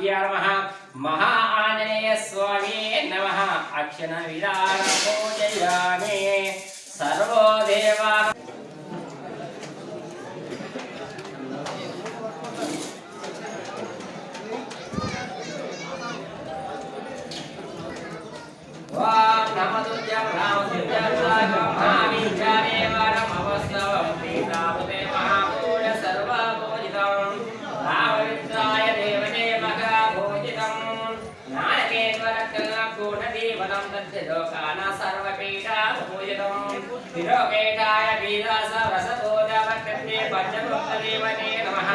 नमः महा आंजनेय स्वामी नमः अक्षण विदान पूजयामि सर्वो देवा वाम नमोद्यं रामोद्यं महाविचारे वरमवस्नवं पीतावते महापूज सर्वपूजितं रामवित्राय देवदेवः पूजितं नारकेश्वरकूटदीपनं तद्लोकान सर्वपीठा पूजितं तिरोकेटाय वीरासरसतोजवकर्णे पञ्चभुक्तदेवने नमः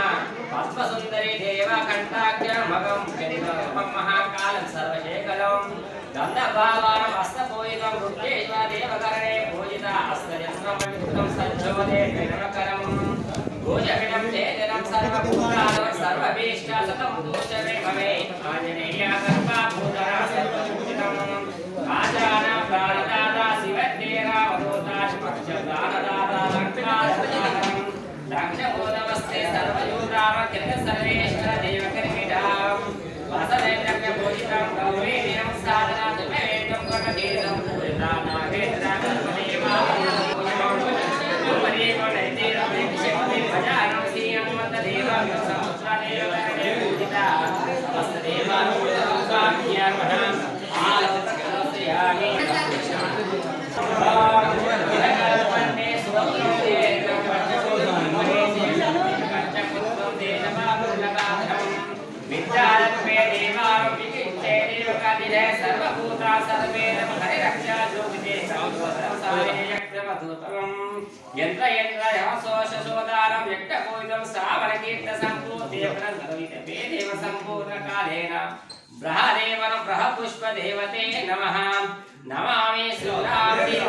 पद्मसुन्दरी देवकण्ठाख्यमगं जनितं महाकालं सर्वशेखरं गन्धभावानं हस्तपूजितं रुद्रेश्वर देवकरणे पूजिता हस्तयन्त्रं सज्जोदे नमकरं पूजविदं चेतनं सर्वभूतानां सर्वभीष्टसतं दोषमे भवेत् आञ्जनेया सर्वभूतरा सर्वपूजितम् आचार्य प्राणदाता शिवदेवा वदोता पक्षदानदाता लङ्कादाता दक्षबोधमस्ते सर्वयूताम किल सर्वेश्वर देवकरमिडां वासवेन्द्रस्य पूजितं गौरीनियं साधना दुर्वेदं प्रकटीतं पूजितानागेन्द्रा सर्वदेवा सर्वभूता सर्वे हरिरक्षा जोगिते यंत्र यंत्र यमसोषोदारं यक्तकोइदं सावरकीर्त संपूर्णदेवनगविते देव संपूर्ण कालेन ब्रह्मदेवन ब्रह्मपुष्प देवते नमः नमामि श्रीरामदेव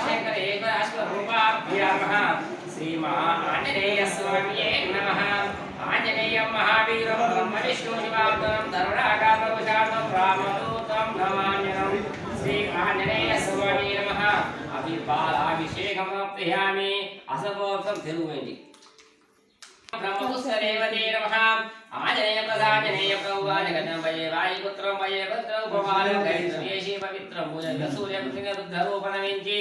शेखरेश्वर अश्वरूपाभ्यामः श्री महाआंजनेय स्वामिये नमः आंजनेयं महावीरं ब्रह्मविष्णुनिवासं तरुणागात्रवशातं रामदूतं नमाम्यहं श्री आंजनेय स्वामी नमः अभिपालाभिषेकं समर्पयामि असभोक्तं तिरुवेंडी ब्रह्मपुत्रदेवते नमः आंजनेय प्रदांजनेय प्रभुवाजगतं वये वायुपुत्रं वये भद्रं उपमानं गैन्द्रयेशि पवित्रं पूजय सूर्यपुत्ररूपणमिंचि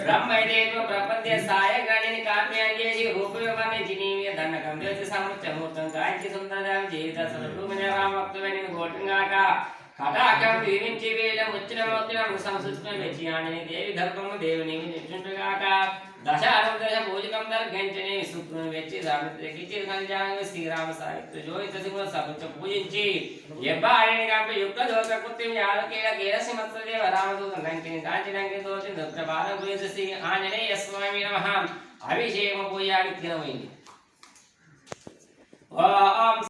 ब्रह्मैदेव प्रपद्य सायगणिनि काम्याङ्गेशि रूपयोगने जिनीव्य धनकं देवस्य समुच्चमूर्तं काञ्चि सुन्दरं जीवित सर्वरूपञ्च रामभक्तवेनि गोटंगाका कटाकं विविंचि वेलं उच्चनमोक्तिनं संसुष्टं वेचियानि देवी धर्मं देवनि विष्णुगाका दशानंदर पूजकं दर्घंचने सुप्रण वेच्చి సావిత్రికి సంజాంగ శ్రీరామ సావిత్రి జోయిత సింహ సపుచ పూజించి యబ్బాయని కంపి యుక్త దోష కృత్యం యాలకేల కేరసిమత్ర దేవ రామదూత లంకిని కాంచనంకి దోషి దత్రపాద పూజించి శ్రీ ఆంజనేయ స్వామి నమః అభిషేకం పూజానికి తినమైంది ఓం